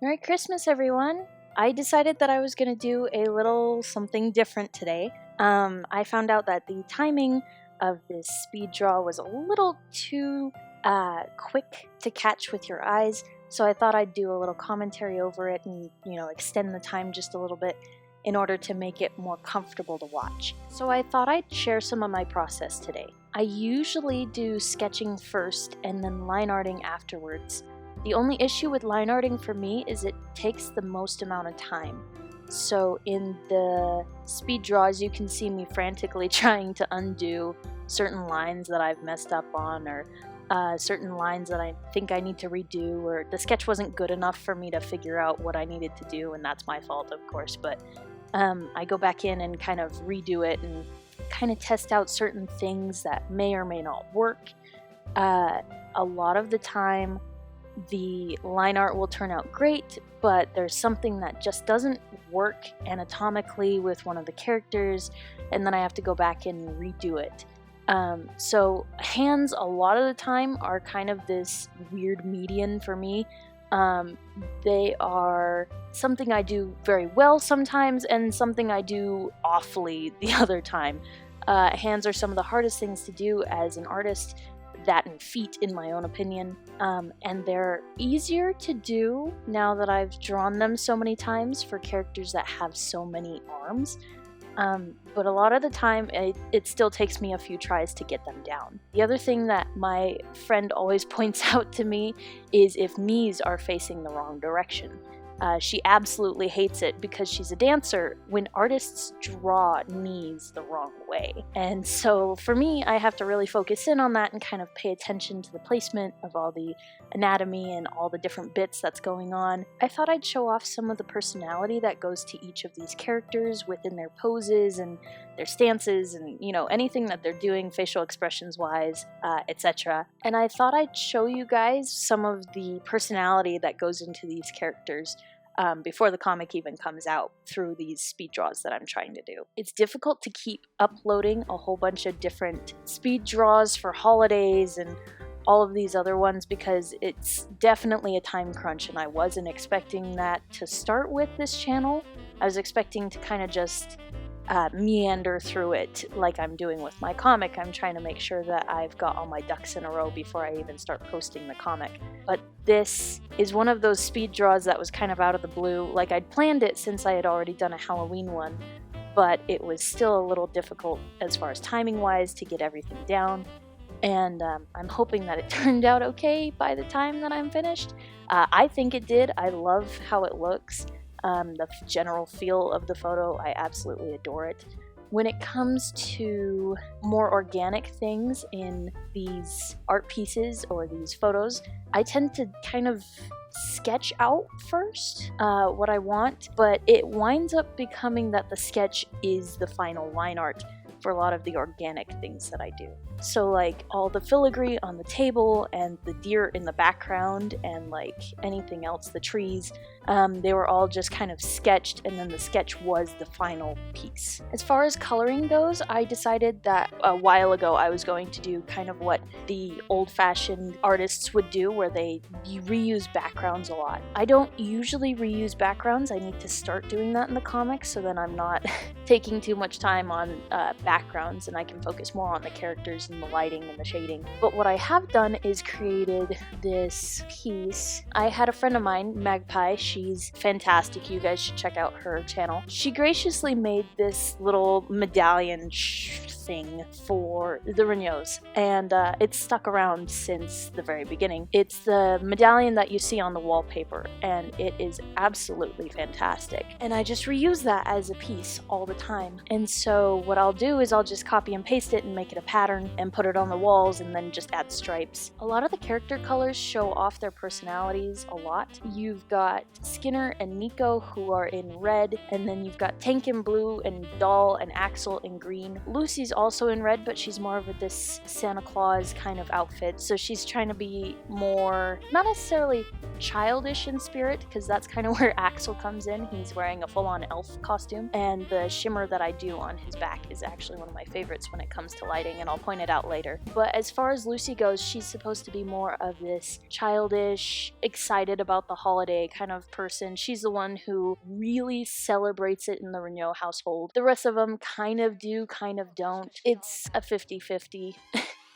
Merry Christmas, everyone! I decided that I was going to do a little something different today. I found out that the timing of this speed draw was a little too quick to catch with your eyes, so I thought I'd do a little commentary over it and, extend the time just a little bit in order to make it more comfortable to watch. So I thought I'd share some of my process today. I usually do sketching first and then line arting afterwards. The only issue with line arting for me is it takes the most amount of time. So in the speed draws, you can see me frantically trying to undo certain lines that I've messed up on, or certain lines that I think I need to redo, or the sketch wasn't good enough for me to figure out what I needed to do, and that's my fault, of course, but I go back in and kind of redo it and kind of test out certain things that may or may not work. A lot of the time, the line art will turn out great, but there's something that just doesn't work anatomically with one of the characters, and then I have to go back and redo it. So hands a lot of the time are kind of this weird median for me. They are something I do very well sometimes and something I do awfully the other time. Hands are some of the hardest things to do as an artist, that and feet in my own opinion, and they're easier to do now that I've drawn them so many times for characters that have so many arms, but a lot of the time it still takes me a few tries to get them down. The other thing that my friend always points out to me is if knees are facing the wrong direction. She absolutely hates it because she's a dancer when artists draw knees the wrong way. And so for me, I have to really focus in on that and kind of pay attention to the placement of all the anatomy and all the different bits that's going on. I thought I'd show off some of the personality that goes to each of these characters within their poses and their stances and, anything that they're doing facial expressions wise, etc. And I thought I'd show you guys some of the personality that goes into these characters before the comic even comes out through these speed draws that I'm trying to do. It's difficult to keep uploading a whole bunch of different speed draws for holidays and all of these other ones because it's definitely a time crunch, and I wasn't expecting that to start with this channel. I was expecting to kind of just meander through it like I'm doing with my comic. I'm trying to make sure that I've got all my ducks in a row before I even start posting the comic. But this is one of those speed draws that was kind of out of the blue. Like, I'd planned it since I had already done a Halloween one, but it was still a little difficult as far as timing wise to get everything down. And I'm hoping that it turned out okay by the time that I'm finished. I think it did. I love how it looks. The general feel of the photo, I absolutely adore it. When it comes to more organic things in these art pieces or these photos, I tend to kind of sketch out first what I want, but it winds up becoming that the sketch is the final line art for a lot of the organic things that I do. So like all the filigree on the table and the deer in the background and like anything else, the trees, they were all just kind of sketched, and then the sketch was the final piece. As far as coloring goes, I decided that a while ago I was going to do kind of what the old-fashioned artists would do, where they reuse backgrounds a lot. I don't usually reuse backgrounds. I need to start doing that in the comics so then I'm not taking too much time on backgrounds and I can focus more on the characters and the lighting and the shading. But what I have done is created this piece. I had a friend of mine, Magpie. She's fantastic. You guys should check out her channel. She graciously made this little medallion thing for the Ragnos, and it's stuck around since the very beginning. It's the medallion that you see on the wallpaper, and it is absolutely fantastic. And I just reuse that as a piece all the time. And so what I'll do is I'll just copy and paste it and make it a pattern and put it on the walls and then just add stripes. A lot of the character colors show off their personalities a lot. You've got Skinner and Nico, who are in red, and then you've got Tank in blue and Doll and Axel in green. Lucy's also in red, but she's more of this Santa Claus kind of outfit, so she's trying to be more, not necessarily childish in spirit, because that's kind of where Axel comes in. He's wearing a full-on elf costume, and the shimmer that I do on his back is actually one of my favorites when it comes to lighting, and I'll point it out later. But as far as Lucy goes, she's supposed to be more of this childish, excited about the holiday kind of person. She's the one who really celebrates it in the Ragno household. The rest of them kind of do, kind of don't. It's a 50-50.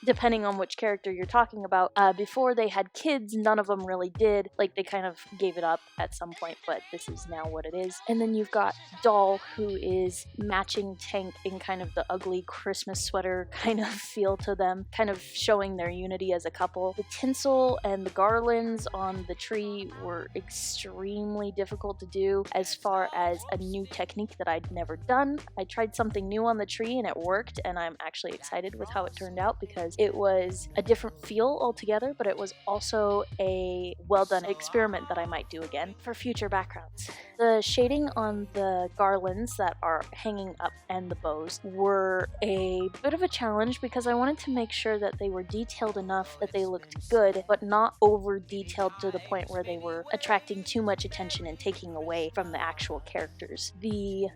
Depending on which character you're talking about. Before they had kids, none of them really did. Like, they kind of gave it up at some point, but this is now what it is. And then you've got Doll, who is matching Tank in kind of the ugly Christmas sweater kind of feel to them, kind of showing their unity as a couple. The tinsel and the garlands on the tree were extremely difficult to do as far as a new technique that I'd never done. I tried something new on the tree and it worked, and I'm actually excited with how it turned out because it was a different feel altogether, but it was also a well-done experiment that I might do again for future backgrounds. The shading on the garlands that are hanging up and the bows were a bit of a challenge because I wanted to make sure that they were detailed enough that they looked good, but not over-detailed to the point where they were attracting too much attention and taking away from the actual characters. The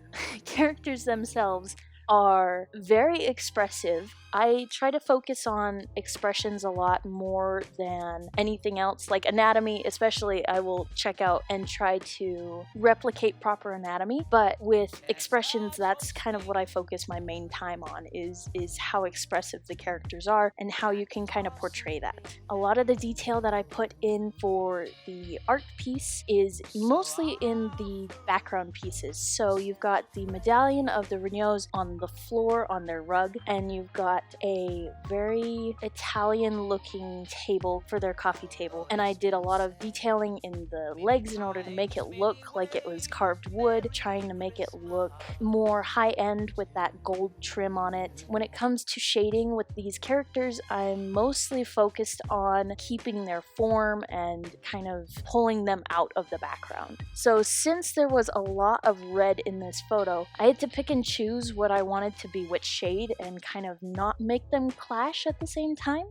characters themselves are very expressive. I try to focus on expressions a lot more than anything else. Like anatomy especially, I will check out and try to replicate proper anatomy, but with expressions, that's kind of what I focus my main time on, is how expressive the characters are and how you can kind of portray that. A lot of the detail that I put in for the art piece is mostly in the background pieces. So you've got the medallion of the Ragnos on the floor on their rug, and you've got a very Italian looking table for their coffee table, and I did a lot of detailing in the legs in order to make it look like it was carved wood, trying to make it look more high-end with that gold trim on it. When it comes to shading with these characters, I'm mostly focused on keeping their form and kind of pulling them out of the background. So since there was a lot of red in this photo, I had to pick and choose what I wanted to be which shade and kind of not make them clash at the same time,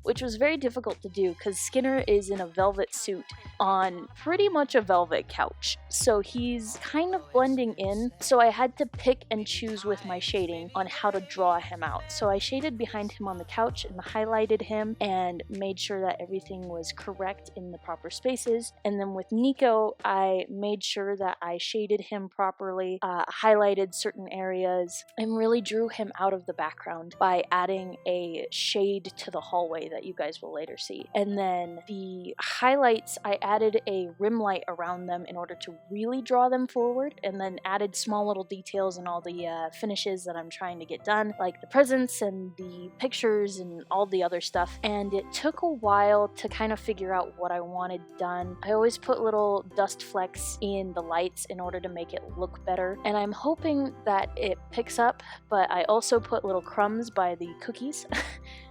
which was very difficult to do because Skinner is in a velvet suit on pretty much a velvet couch. So he's kind of blending in, so I had to pick and choose with my shading on how to draw him out. So I shaded behind him on the couch and highlighted him and made sure that everything was correct in the proper spaces. And then with Nico, I made sure that I shaded him properly, highlighted certain areas, and really drew him out of the background by adding a shade to the hallway that you guys will later see. And then the highlights, I added a rim light around them in order to really draw them forward, and then added small little details and all the finishes that I'm trying to get done, like the presents and the pictures and all the other stuff. And it took a while to kind of figure out what I wanted done. I always put little dust flecks in the lights in order to make it look better, and I'm hoping that it picks up, but I also put little crumbs by the cookies.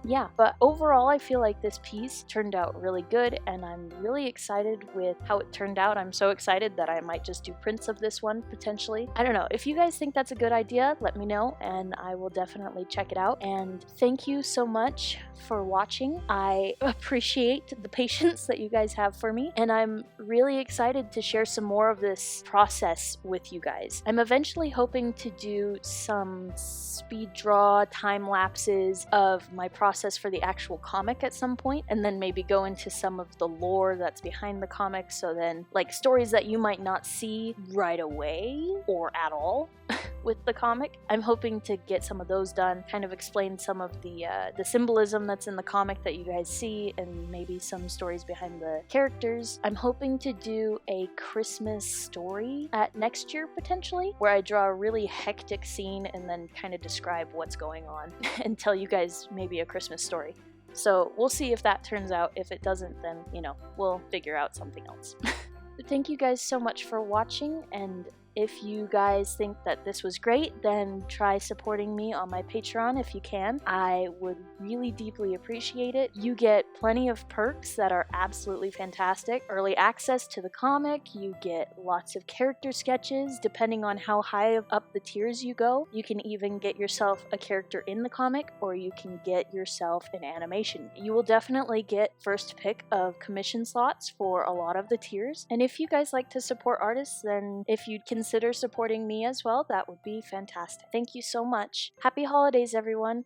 Yeah, but overall I feel like this piece turned out really good, and I'm really excited with how it turned out. I'm so excited that I might just do prints of this one potentially. I don't know, if you guys think that's a good idea, let me know and I will definitely check it out. And thank you so much for watching. I appreciate the patience that you guys have for me, and I'm really excited to share some more of this process with you guys. I'm eventually hoping to do some speed draw time lapses of my process for the actual comic at some point, and then maybe go into some of the lore that's behind the comic, so then like stories that you might not see right away or at all with the comic. I'm hoping to get some of those done, kind of explain some of the symbolism that's in the comic that you guys see, and maybe some stories behind the characters. I'm hoping to do a Christmas story at next year potentially, where I draw a really hectic scene and then kind of describe what's going on and tell you guys maybe a Christmas story. So we'll see if that turns out. If it doesn't, then, you know, we'll figure out something else. Thank you guys so much for watching, and If you guys think that this was great, then try supporting me on my Patreon if you can. I would really deeply appreciate it. You get plenty of perks that are absolutely fantastic. Early access to the comic, you get lots of character sketches. Depending on how high up the tiers you go, you can even get yourself a character in the comic, or you can get yourself an animation. You will definitely get first pick of commission slots for a lot of the tiers. And if you guys like to support artists, then if you'd consider supporting me as well, that would be fantastic. Thank you so much. Happy holidays, everyone.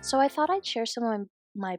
So I thought I'd share some of my